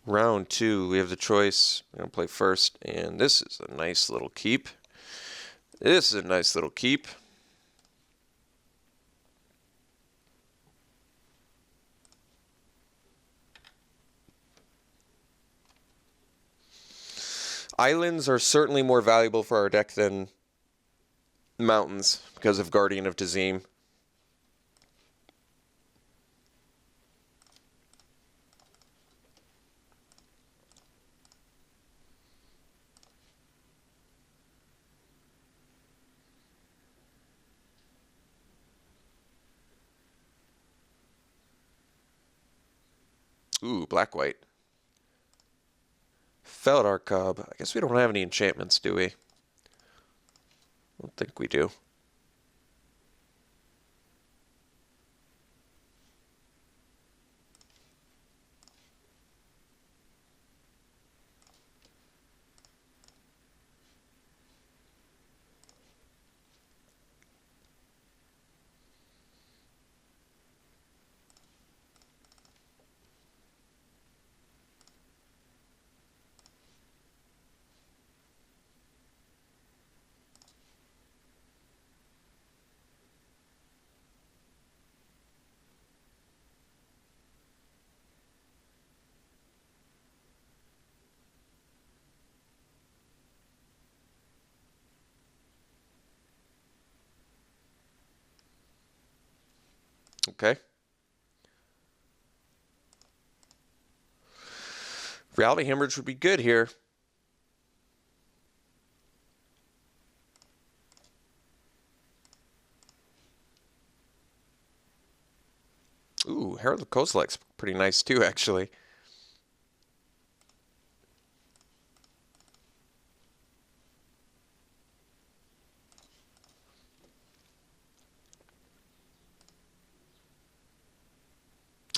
Round 2, we have the choice. I'm going to play first, and this is a nice little keep. This is a nice little keep. Islands are certainly more valuable for our deck than mountains because of Guardian of Tazim. Ooh, black-white. Feldar Cub. I guess we don't have any enchantments, do we? I don't think we do. Okay. Reality Hemorrhage would be good here. Ooh, Herald of Kozilek's pretty nice too, actually.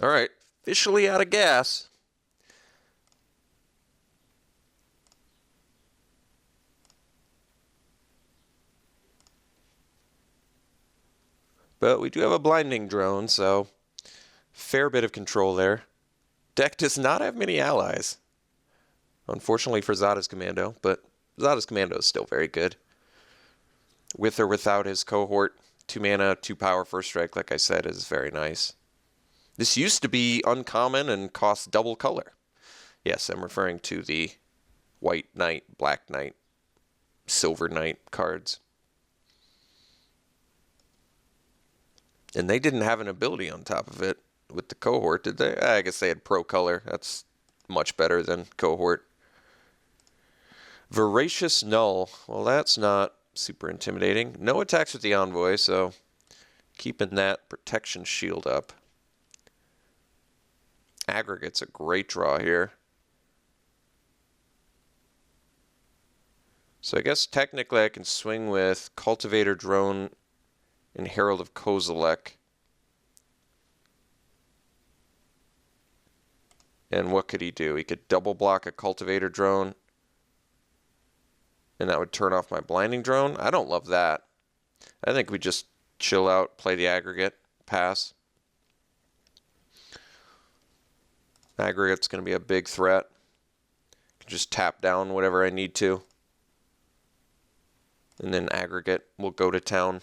All right, officially out of gas. But we do have a blinding drone, so fair bit of control there. Deck does not have many allies. Unfortunately for Zada's Commando, but Zada's Commando is still very good. With or without his cohort, 2 mana, 2 power, 1st strike, like I said, is very nice. This used to be uncommon and cost double color. Yes, I'm referring to the White Knight, Black Knight, Silver Knight cards. And they didn't have an ability on top of it with the cohort, did they? I guess they had Pro Color. That's much better than cohort. Voracious Null. Well, that's not super intimidating. No attacks with the Envoy, so keeping that protection shield up. Aggregate's a great draw here. So I guess technically I can swing with Cultivator Drone and Herald of Kozilek. And what could he do? He could double block a Cultivator Drone, and that would turn off my Blinding Drone. I don't love that. I think we just chill out, play the Aggregate, pass. Aggregate's going to be a big threat. Can just tap down whatever I need to. And then Aggregate will go to town.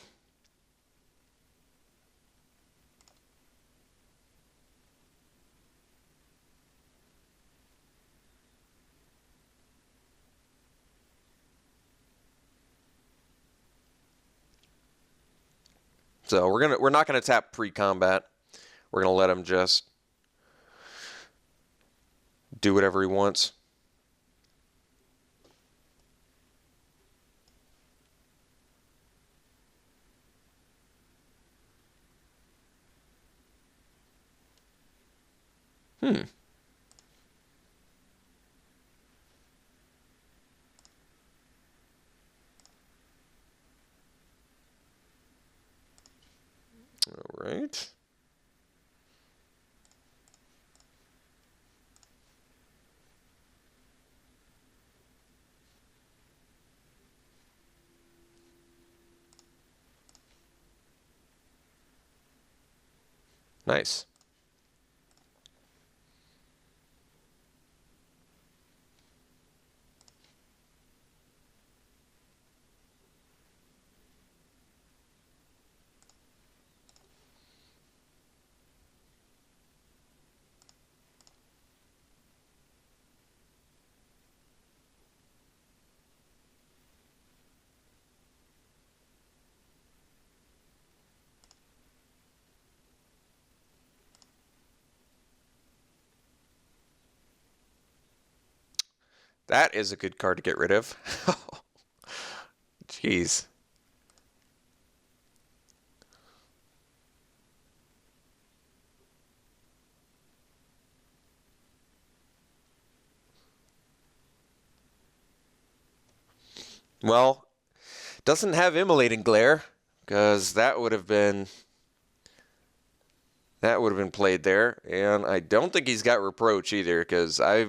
So we're not gonna tap pre-combat. We're gonna let him just do whatever he wants. All right. Nice. That is a good card to get rid of. Jeez. Well, doesn't have immolating glare, because that would have been played there, and I don't think he's got reproach either, because I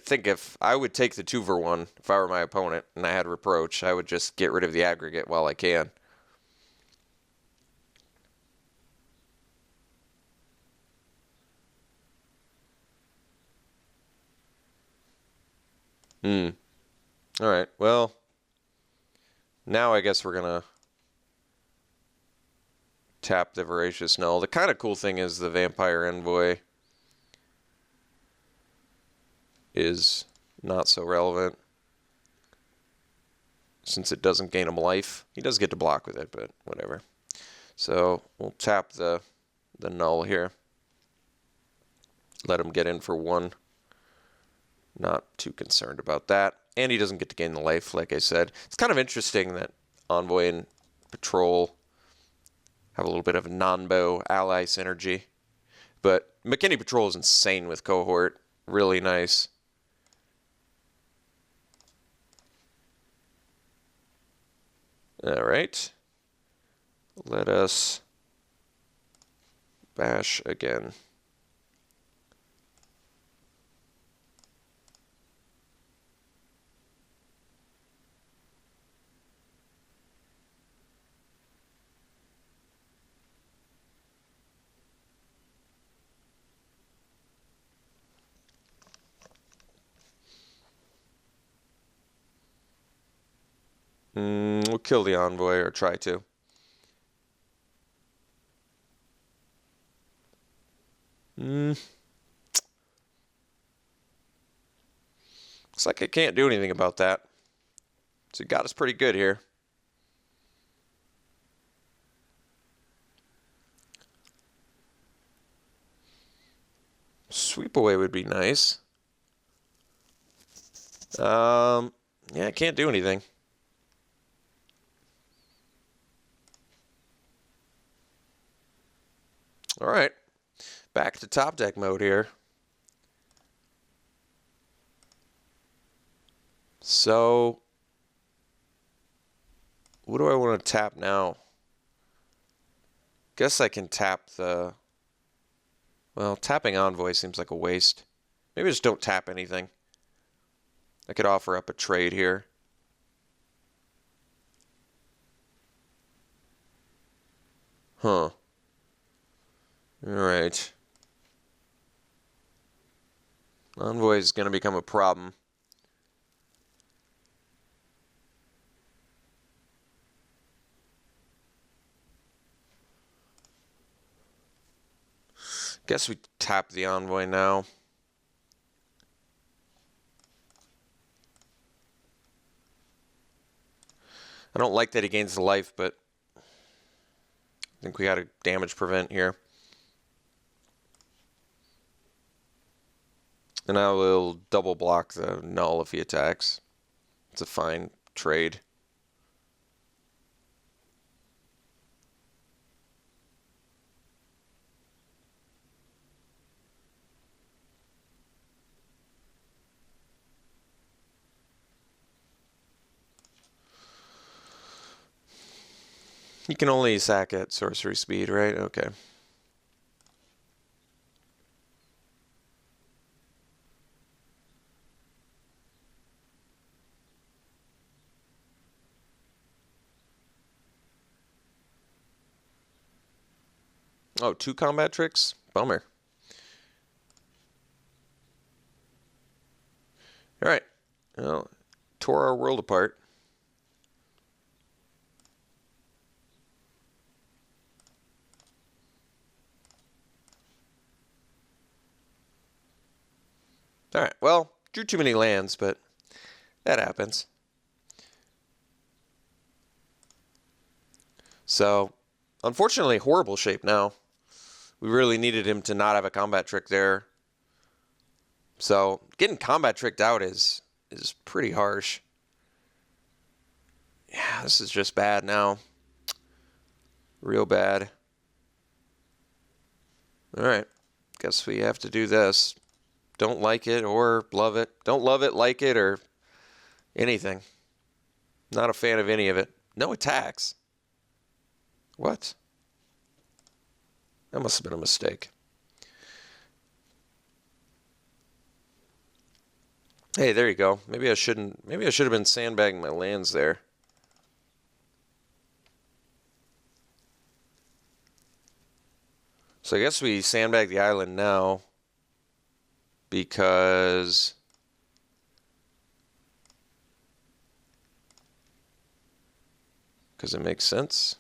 think if I would take the 2 for 1 if I were my opponent and I had reproach, I would just get rid of the aggregate while I can. All right. Well, now I guess we're gonna tap the Voracious Null. The kind of cool thing is the Vampire Envoy is not so relevant since it doesn't gain him life. He does get to block with it, but whatever. So we'll tap the Null here. Let him get in for 1. Not too concerned about that. And he doesn't get to gain the life, like I said. It's kind of interesting that Envoy and Patrol have a little bit of a non-bow ally synergy. But McKinney Patrol is insane with Cohort. Really nice. All right. Let us bash again. We'll kill the Envoy, or try to. Looks like I can't do anything about that. So he got us pretty good here. Sweep away would be nice. Yeah, I can't do anything. All right, back to top deck mode here. So, what do I want to tap now? Guess I can tap the... Well, tapping Envoy seems like a waste. Maybe just don't tap anything. I could offer up a trade here. Huh. Alright. Envoy is going to become a problem. Guess we tap the Envoy now. I don't like that he gains the life, but I think we got to damage prevent here. And I will double block the Null if he attacks. It's a fine trade. You can only sack at sorcery speed, right? Okay. Oh, 2 combat tricks? Bummer. Alright. Well, tore our world apart. Alright, well, drew too many lands, but that happens. So, unfortunately, horrible shape now. We really needed him to not have a combat trick there. So, getting combat tricked out is is pretty harsh. Yeah, this is just bad now. Real bad. Alright. Guess we have to do this. Don't like it or love it. Don't love it, like it, or anything. Not a fan of any of it. No attacks. What? That must have been a mistake. Hey, there you go. Maybe I should have been sandbagging my lands there. So I guess we sandbag the island now because it makes sense.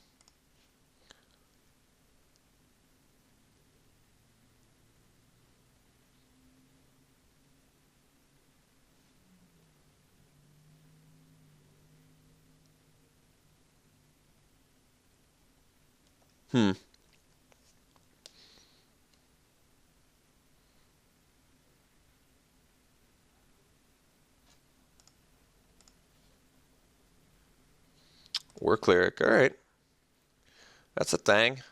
Work lyric. All right. That's a thing.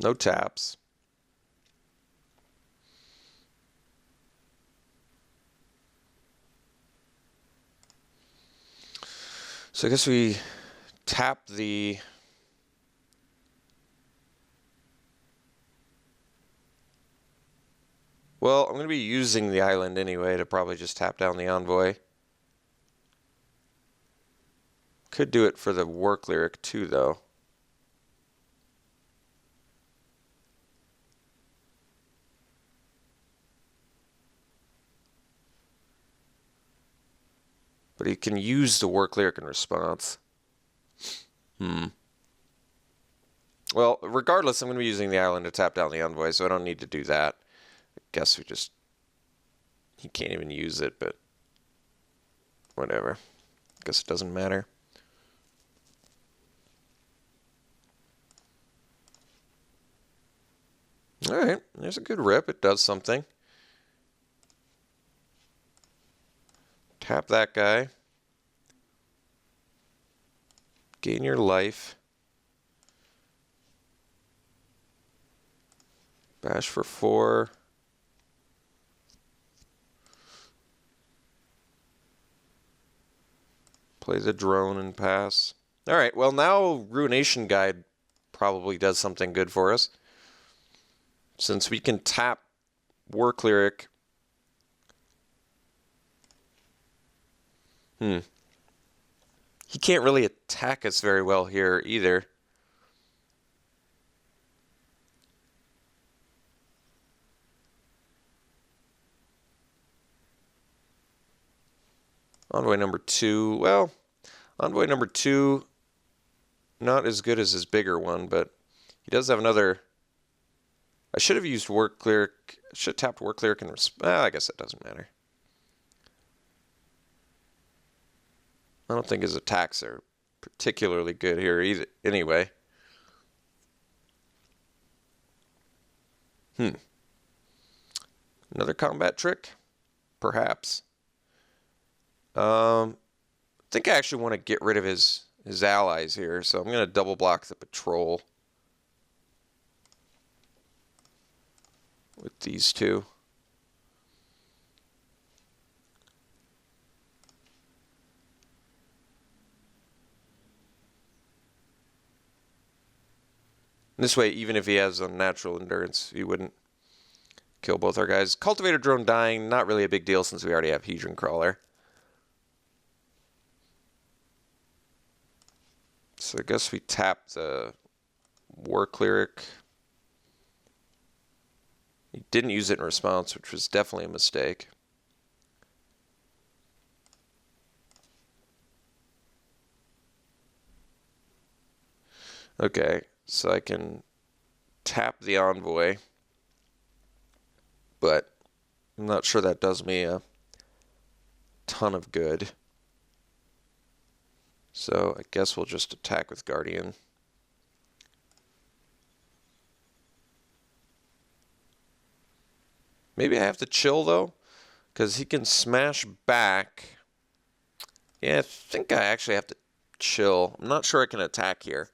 No taps. So I guess we tap the... Well, I'm going to be using the island anyway to probably just tap down the envoy. Could do it for the work lyric too, though. But he can use the work lyric in response. Well, regardless, I'm going to be using the island to tap down the envoy, so I don't need to do that. I guess we just... He can't even use it, but... Whatever. I guess it doesn't matter. Alright, there's a good rip. It does something. Tap that guy. Gain your life. Bash for 4. Play the drone and pass. Alright, well now Ruination Guide probably does something good for us. Since we can tap Work Lyric. He can't really attack us very well here either. Envoy number 2. Well, Envoy number 2, not as good as his bigger one, but he does have another... I should have used Work Lyric. I should have tapped Work Lyric and... I guess it doesn't matter. I don't think his attacks are particularly good here either. Anyway. Another combat trick? Perhaps. I think I actually want to get rid of his allies here, so I'm going to double block the patrol with these two. This way, even if he has unnatural endurance, he wouldn't kill both our guys. Cultivator drone dying, not really a big deal since we already have Hedron Crawler. So I guess we tap the Work Lyric. He didn't use it in response, which was definitely a mistake. Okay, so I can tap the envoy, but I'm not sure that does me a ton of good. So I guess we'll just attack with Guardian. Maybe I have to chill though, because he can smash back. Yeah, I think I actually have to chill. I'm not sure I can attack here.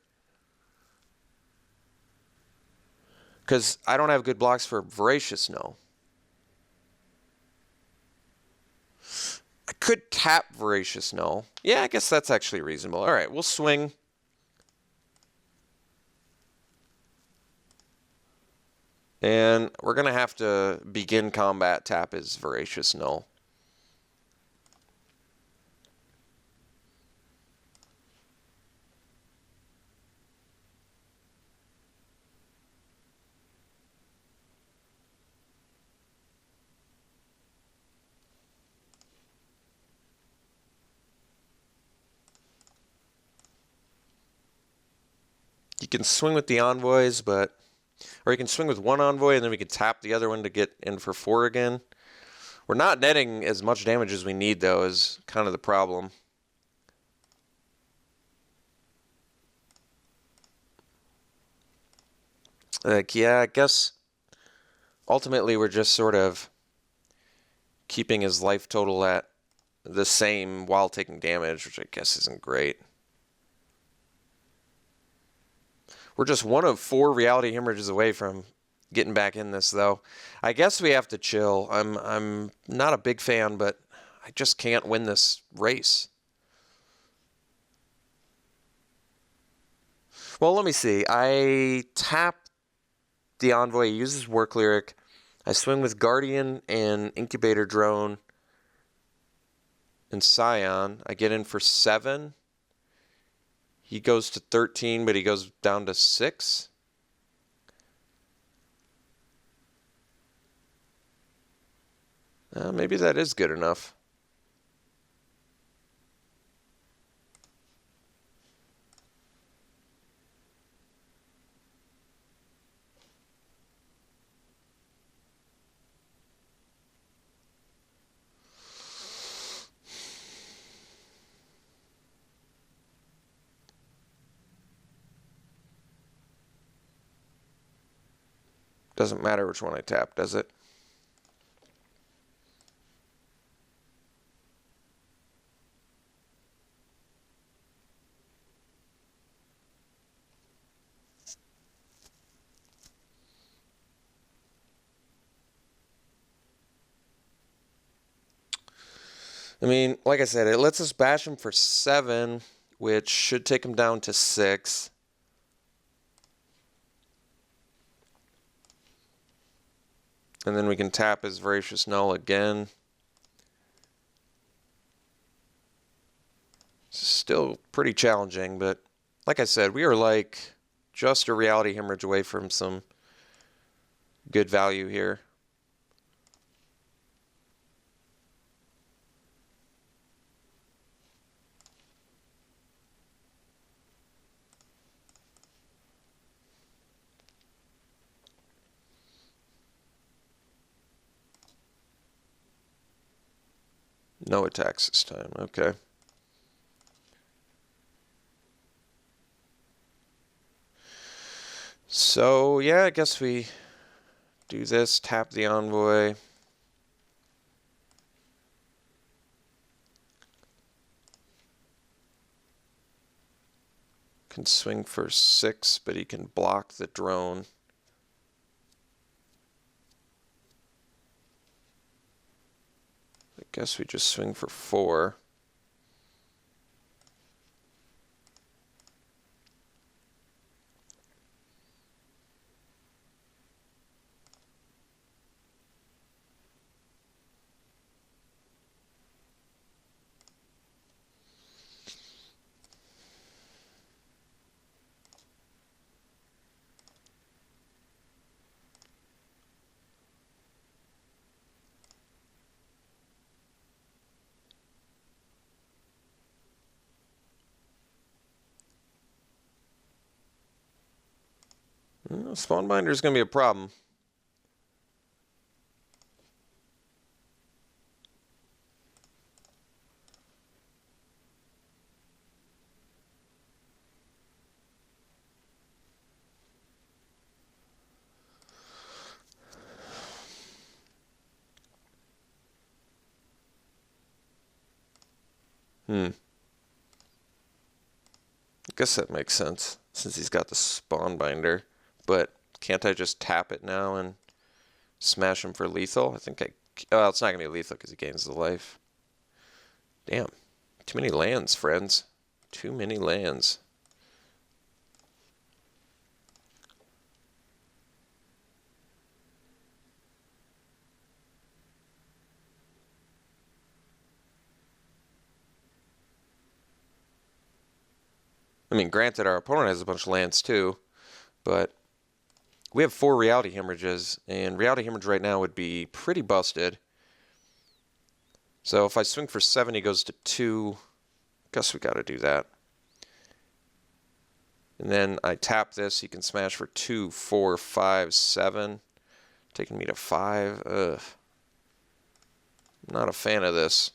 Because I don't have good blocks for Voracious No. I could tap Voracious No. Yeah, I guess that's actually reasonable. All right, we'll swing. And we're going to have to begin combat, tap his Voracious No. You can swing with the envoys, or you can swing with one envoy and then we can tap the other one to get in for 4 again. We're not netting as much damage as we need, though, is kind of the problem. Yeah, I guess ultimately we're just sort of keeping his life total at the same while taking damage, which I guess isn't great. We're just one of 4 reality hemorrhages away from getting back in this, though. I guess we have to chill. I'm not a big fan, but I just can't win this race. Well, let me see. I tap the envoy, he uses Work Lyric. I swing with Guardian and Incubator Drone and Scion. I get in for 7. He goes to 13, but he goes down to 6. Maybe that is good enough. Doesn't matter which one I tap, does it? I mean, like I said, it lets us bash him for 7, which should take him down to 6. And then we can tap his Voracious Null again. Still pretty challenging, but like I said, we are like just a reality hemorrhage away from some good value here. No attacks this time. Okay. So, yeah, I guess we do this, tap the envoy. Can swing for 6, but he can block the drone. I guess we just swing for 4. Spawn Binder is going to be a problem. I guess that makes sense since he's got the spawn binder. But can't I just tap it now and smash him for lethal? I think I... Oh, it's not going to be lethal because he gains the life. Damn. Too many lands, friends. Too many lands. I mean, granted, our opponent has a bunch of lands too, but we have 4 reality hemorrhages, and reality hemorrhage right now would be pretty busted. So if I swing for 7, he goes to 2. Guess we got to do that. And then I tap this. He can smash for 2, 4, 5, 7, taking me to 5. Ugh. I'm not a fan of this.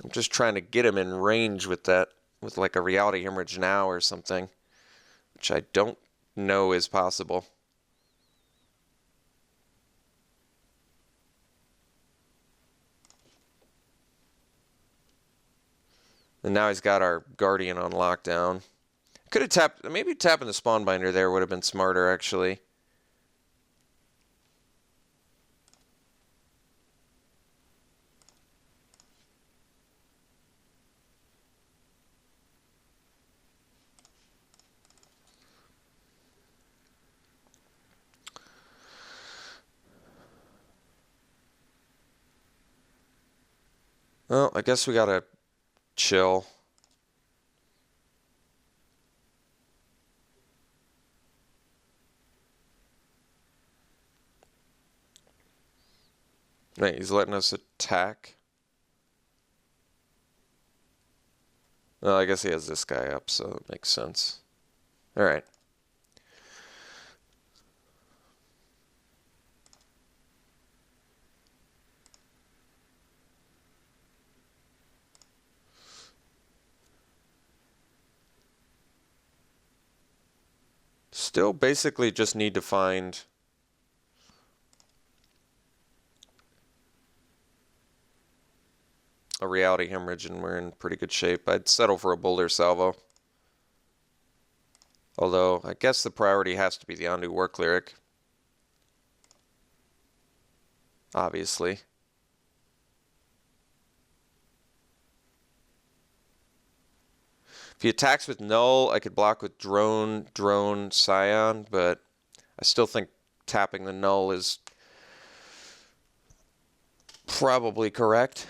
I'm just trying to get him in range with that, with like a reality hemorrhage now or something, which I don't know is possible. And now he's got our Guardian on lockdown. Could have tapped, maybe tapping the spawn binder there would have been smarter actually. Well, I guess we gotta chill. Wait, he's letting us attack? Well, I guess he has this guy up, so it makes sense. Alright. Still basically just need to find a reality hemorrhage and we're in pretty good shape. I'd settle for a boulder salvo. Although, I guess the priority has to be the Undo War Cleric. Obviously. If he attacks with Null, I could block with Drone, Scion, but I still think tapping the Null is probably correct.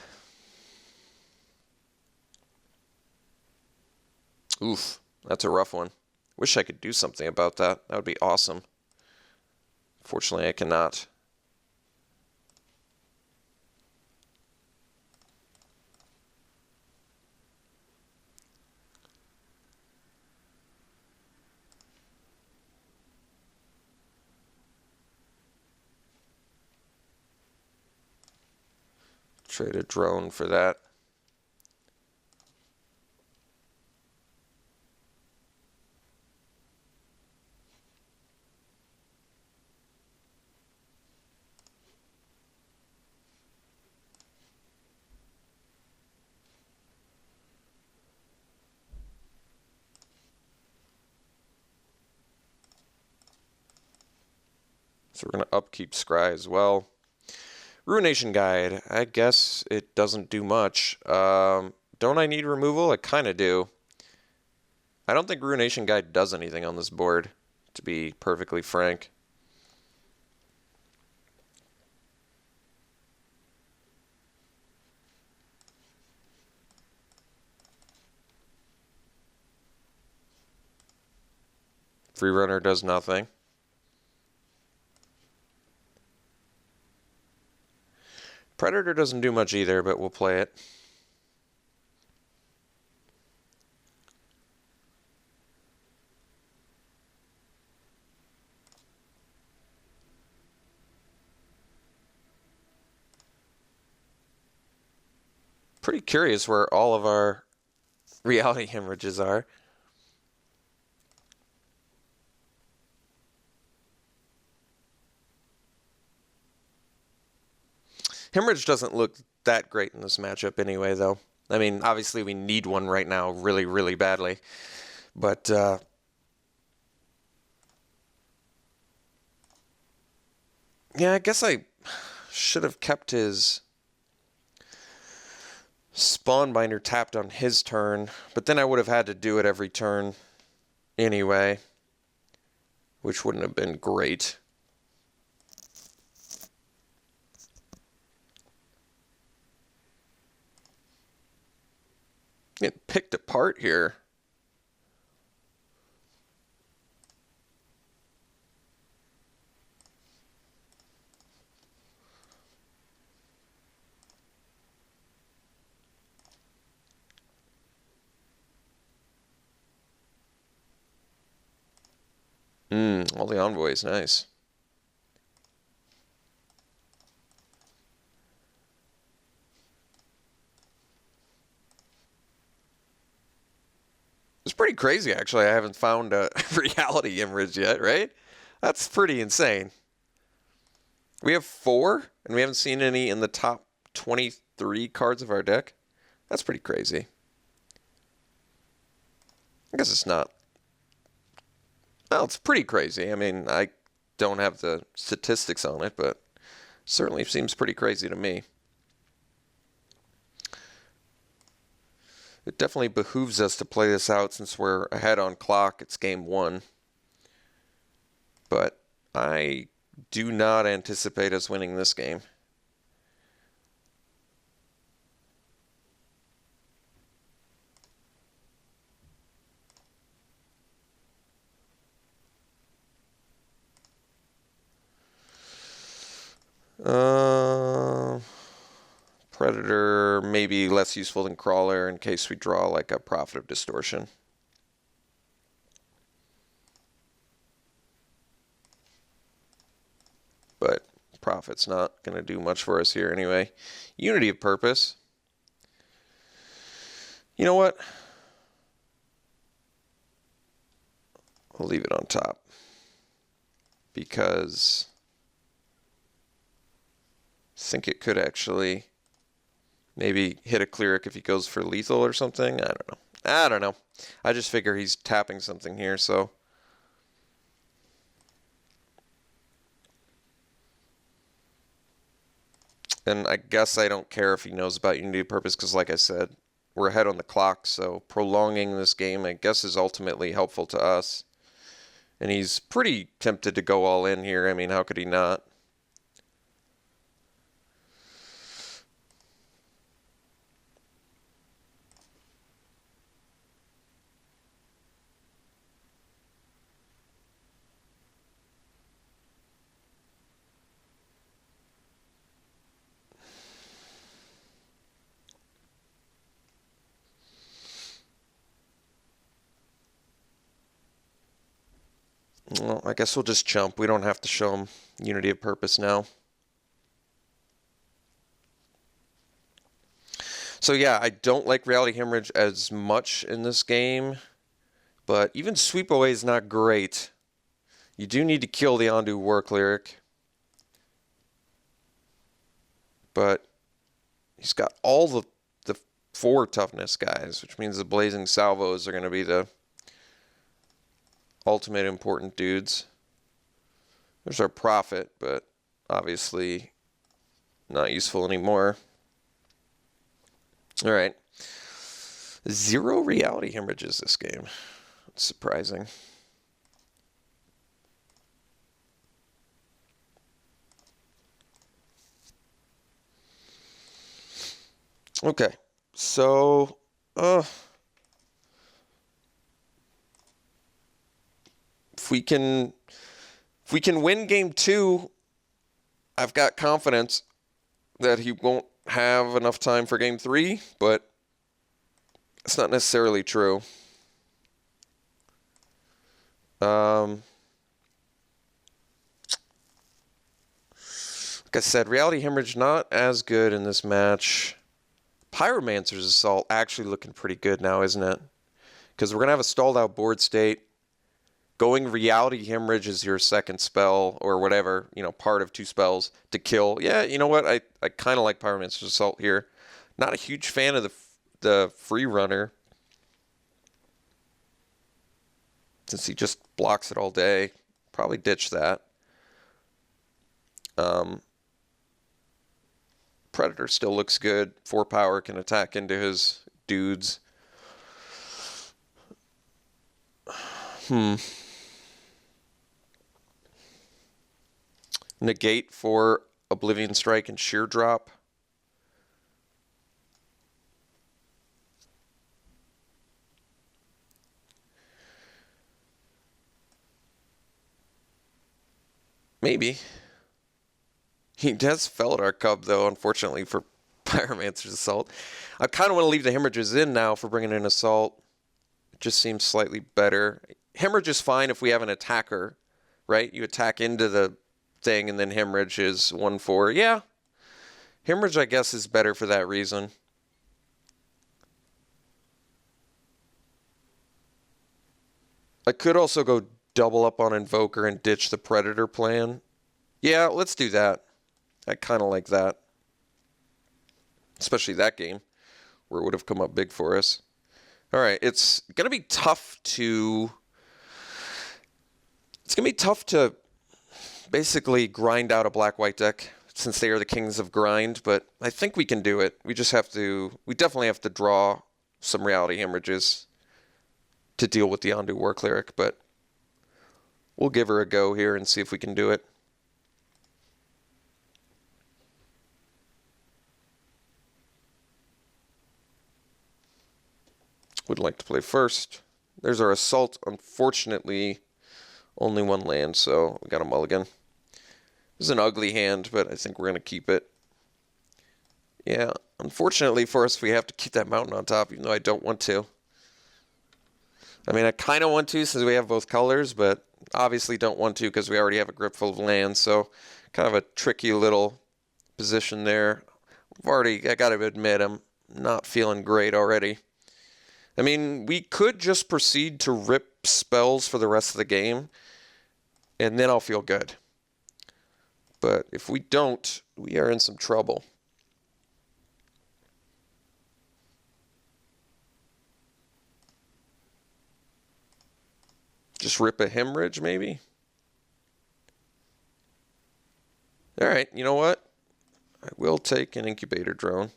Oof, that's a rough one. Wish I could do something about that. That would be awesome. Fortunately, I cannot. Trade a drone for that. So we're going to upkeep Scry as well. Ruination Guide. I guess it doesn't do much. Don't I need removal? I kind of do. I don't think Ruination Guide does anything on this board, to be perfectly frank. Free Runner does nothing. Predator doesn't do much either, but we'll play it. Pretty curious where all of our reality hemorrhages are. Hemorrhage doesn't look that great in this matchup anyway, though. I mean, obviously we need one right now really, really badly. But, yeah, I guess I should have kept his Spawn Binder tapped on his turn. But then I would have had to do it every turn anyway, which wouldn't have been great. Get picked apart here. All the envoys, nice. It's pretty crazy, actually. I haven't found a reality hemorrhage yet, right? That's pretty insane. We have 4, and we haven't seen any in the top 23 cards of our deck. That's pretty crazy. I guess it's not. Well, it's pretty crazy. I mean, I don't have the statistics on it, but certainly seems pretty crazy to me. It definitely behooves us to play this out since we're ahead on clock. It's game 1. But I do not anticipate us winning this game. Predator may be less useful than Crawler in case we draw like a Prophet of Distortion. But Prophet's not going to do much for us here anyway. Unity of Purpose. You know what? I'll leave it on top. Because I think it could actually maybe hit a Cleric if he goes for lethal or something. I don't know. I just figure he's tapping something here, so. And I guess I don't care if he knows about Unity of Purpose because, like I said, we're ahead on the clock, so prolonging this game, I guess, is ultimately helpful to us. And he's pretty tempted to go all in here. I mean, how could he not? Well, I guess we'll just chump. We don't have to show him Unity of Purpose now. So yeah, I don't like Reality Hemorrhage as much in this game, but even Sweep Away is not great. You do need to kill the Undo War Cleric, but he's got all the 4 toughness guys, which means the Blazing Salvos are going to be the ultimate important dudes. There's our Prophet, but obviously not useful anymore. All right. 0 reality hemorrhages this game. That's surprising. Okay. So, if we can win game 2, I've got confidence that he won't have enough time for game 3, but it's not necessarily true. Like I said, Reality Hemorrhage not as good in this match. Pyromancer's Assault actually looking pretty good now, isn't it? Because we're going to have a stalled out board state. going Reality Hemorrhage as your second spell or whatever, part of 2 spells to kill. Yeah, you know what? I kind of like Pyromancer's Assault here. Not a huge fan of the free runner, since he just blocks it all day. Probably ditch that. Predator still looks good. 4 power, can attack into his dudes. Negate for Oblivion Strike and Sheer Drop. Maybe. He does Felidar Cub, though, unfortunately, for Pyromancer's Assault. I kind of want to leave the Hemorrhages in now for bringing in Assault. It just seems slightly better. Hemorrhage is fine if we have an attacker, right? You attack into the thing, and then Hemorrhage is 1/4. Yeah. Hemorrhage, I guess, is better for that reason. I could also go double up on Invoker and ditch the Predator plan. Yeah, let's do that. I kind of like that. Especially that game, where it would have come up big for us. All right, it's going to be tough to... It's going to be tough to basically grind out a black-white deck, since they are the kings of grind, but I think we can do it. We just have to... We definitely have to draw some Reality Hemorrhages to deal with the Ondu War Cleric, but we'll give her a go here and see if we can do it. Would like to play first. There's our Assault. Unfortunately, only 1 land, so we got a mulligan. This is an ugly hand, but I think we're going to keep it. Yeah, unfortunately for us, we have to keep that mountain on top, even though I don't want to. I mean, I kind of want to since we have both colors, but obviously don't want to because we already have a grip full of lands, so kind of a tricky little position there. I got to admit, I'm not feeling great already. I mean, we could just proceed to rip spells for the rest of the game, and then I'll feel good. But if we don't, we are in some trouble. Just rip a Hemorrhage, maybe? All right, you know what? I will take an Incubator Drone.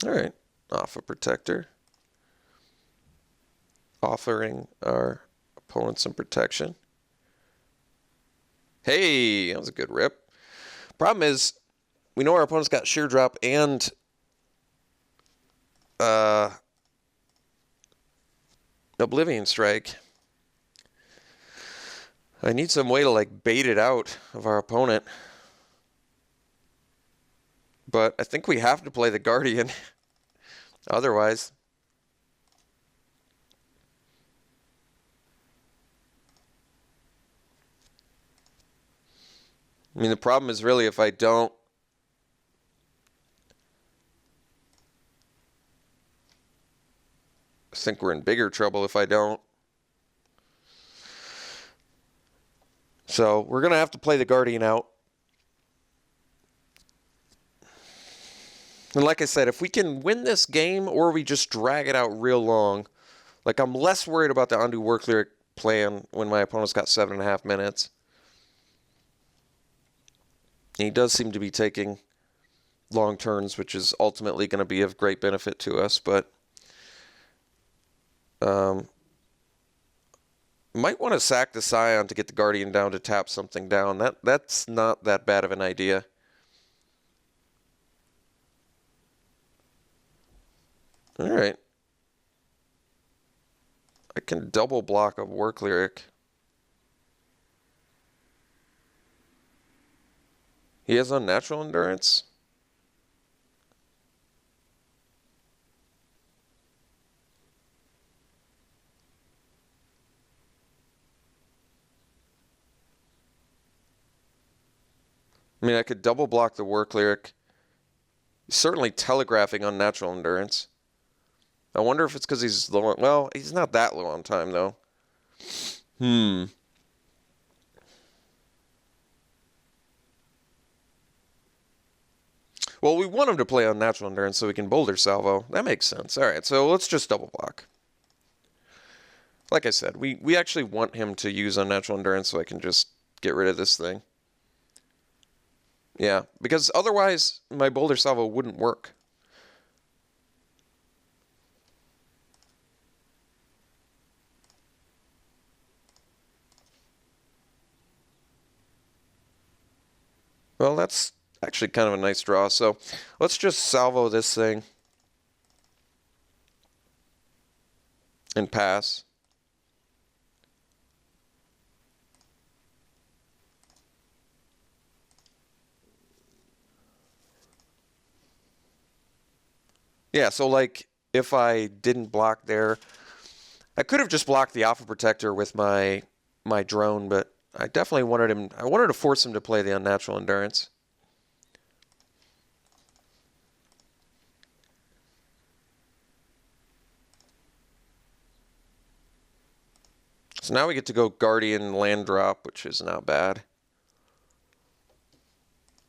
All right, off a Protector. Offering our opponent some protection. Hey, that was a good rip. Problem is, we know our opponent's got Sheer Drop and Oblivion Strike. I need some way to like bait it out of our opponent. But I think we have to play the Guardian. Otherwise. I mean, the problem is really if I don't... I think we're in bigger trouble if I don't. So we're going to have to play the Guardian out. And like I said, if we can win this game or we just drag it out real long, like I'm less worried about the Ondu War Cleric plan when my opponent's got 7.5 minutes. And he does seem to be taking long turns, which is ultimately going to be of great benefit to us, but might want to sack the Scion to get the Guardian down to tap something down. That's not that bad of an idea. All right. I can double block a War Cleric. He has Unnatural Endurance. I mean, I could double block the War Cleric. He's certainly telegraphing unnatural endurance. I wonder if it's because he's low on... Well, he's not that low on time, though. Well, we want him to play unnatural endurance so we can boulder salvo. That makes sense. All right, so let's just double block. Like I said, we actually want him to use unnatural endurance so I can just get rid of this thing. Yeah, because otherwise my boulder salvo wouldn't work. Well, that's actually kind of a nice draw. So let's just salvo this thing and pass. Yeah, so like if I didn't block there, I could have just blocked the Alpha Protector with my drone, but I definitely wanted him. I wanted to force him to play the unnatural endurance. So now we get to go Guardian land drop, which is not bad.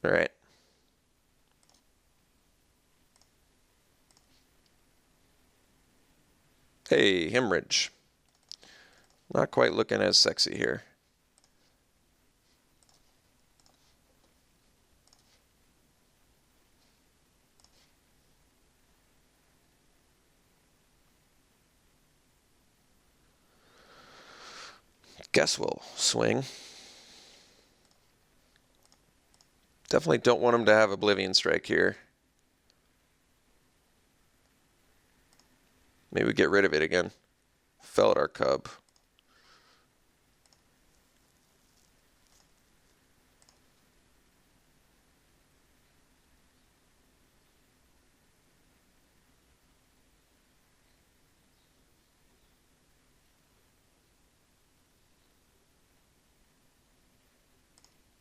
All right. Hey, hemorrhage. Not quite looking as sexy here. Guess we'll swing. Definitely don't want him to have Oblivion Strike here. Maybe we get rid of it again. Felidar Cub.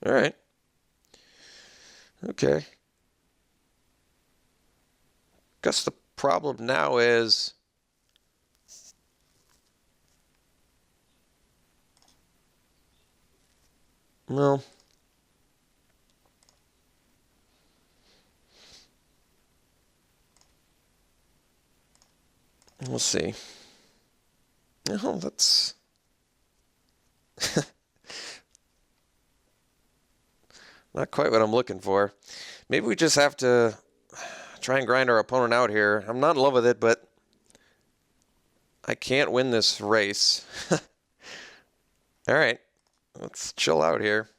All right. Okay. Guess the problem now is well, we'll see. Oh, that's not quite what I'm looking for. Maybe we just have to try and grind our opponent out here. I'm not in love with it, but I can't win this race. All right, let's chill out here.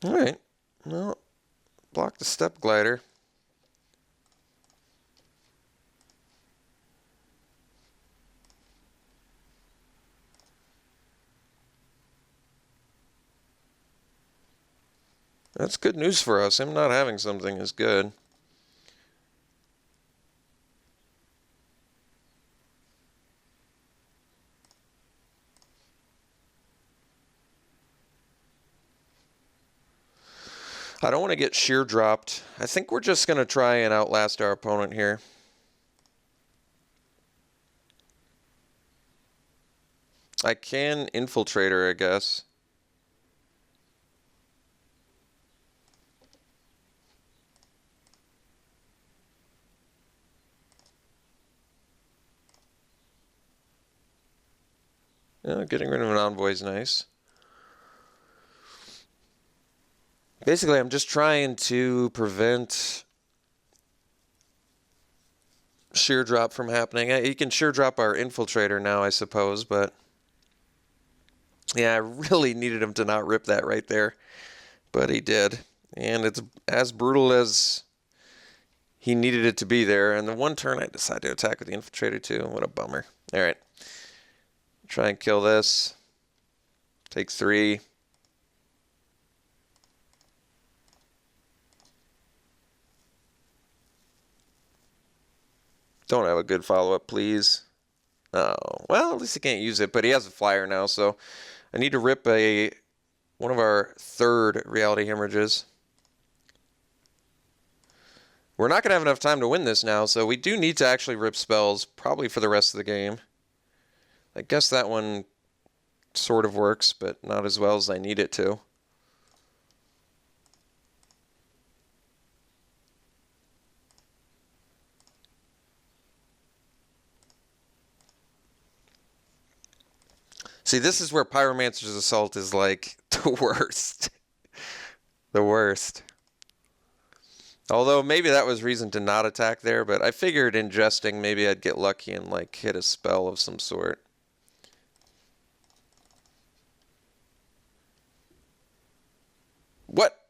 All right, well, block the step glider. That's good news for us. Him not having something is good. I don't want to get sheer dropped. I think we're just going to try and outlast our opponent here. I can infiltrate her, I guess. Yeah, getting rid of an envoy is nice. Basically, I'm just trying to prevent sheer drop from happening. He can sheer drop our infiltrator now, I suppose, but yeah, I really needed him to not rip that right there, but he did. And it's as brutal as he needed it to be there. And the one turn I decided to attack with the infiltrator too. What a bummer. All right. Try and kill this. Take 3. Don't have a good follow-up, please. Oh, well, at least he can't use it, but he has a flyer now, so I need to rip one of our 3rd reality hemorrhages. We're not going to have enough time to win this now, so we do need to actually rip spells, probably for the rest of the game. I guess that one sort of works, but not as well as I need it to. See, this is where Pyromancer's Assault is like the worst. The worst. Although maybe that was reason to not attack there, but I figured ingesting maybe I'd get lucky and like hit a spell of some sort. What?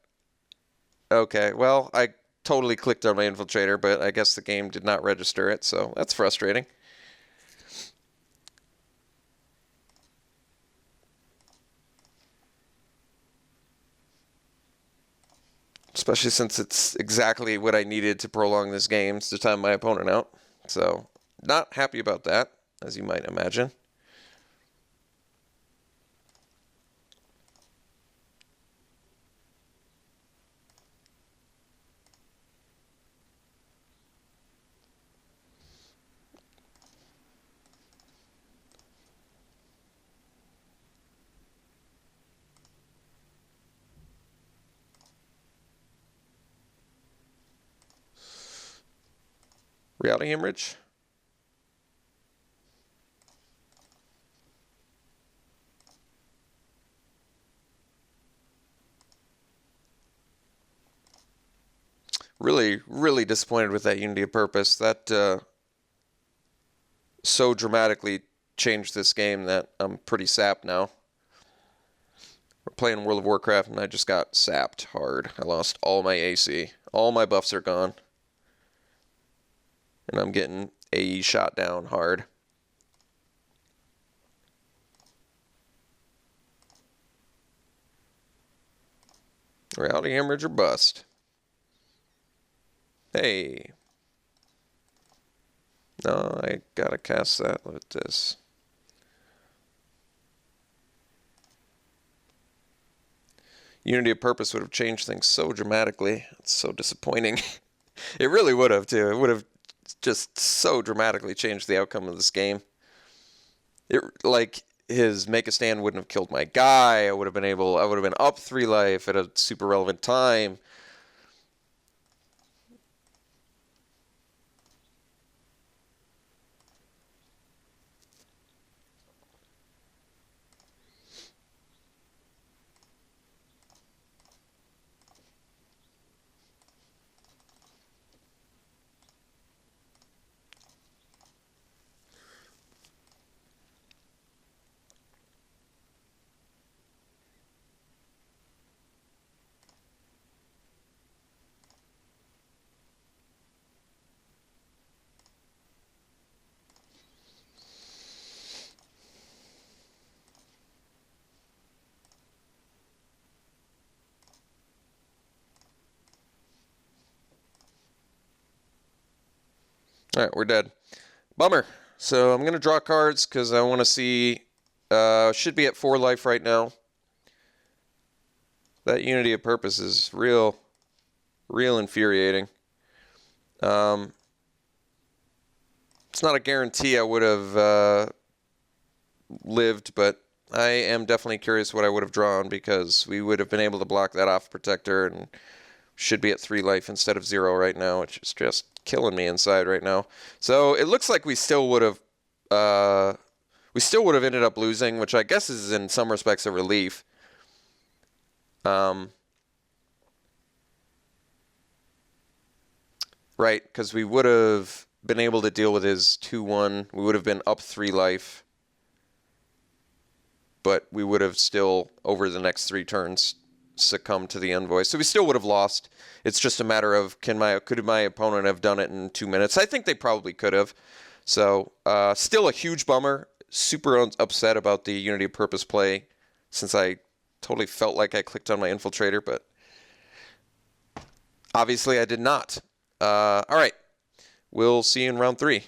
Okay, well, I totally clicked on my infiltrator, but I guess the game did not register it, so that's frustrating. Especially since it's exactly what I needed to prolong this game to time my opponent out. So, not happy about that, as you might imagine. Reality hemorrhage. Really, really disappointed with that Unity of Purpose. That so dramatically changed this game that I'm pretty sapped now. We're playing World of Warcraft and I just got sapped hard. I lost all my AC. All my buffs are gone. And I'm getting AE shot down hard. Reality hemorrhage or bust. Hey. No, I gotta cast that with this. Unity of Purpose would have changed things so dramatically. It's so disappointing. It really would have, too. It would have just so dramatically changed the outcome of this game. Like, his make a stand wouldn't have killed my guy. I would have been up 3 life at a super relevant time. Alright, we're dead. Bummer. So I'm going to draw cards because I want to see... should be at 4 life right now. That Unity of Purpose is real infuriating. It's not a guarantee I would have lived, but I am definitely curious what I would have drawn because we would have been able to block that off protector and should be at 3 life instead of 0 right now, which is just killing me inside right now. So it looks like we still would have ended up losing, which I guess is in some respects a relief. Right, because we would have been able to deal with his 2-1. We would have been up 3 life. But we would have still, over the next 3 turns, succumbed to the envoy. So we still would have lost. It's just a matter of could my opponent have done it in 2 minutes? I think they probably could have. So still a huge bummer. super upset about the Unity of Purpose play since I totally felt like I clicked on my Infiltrator, but obviously I did not. All right. We'll see you in round 3.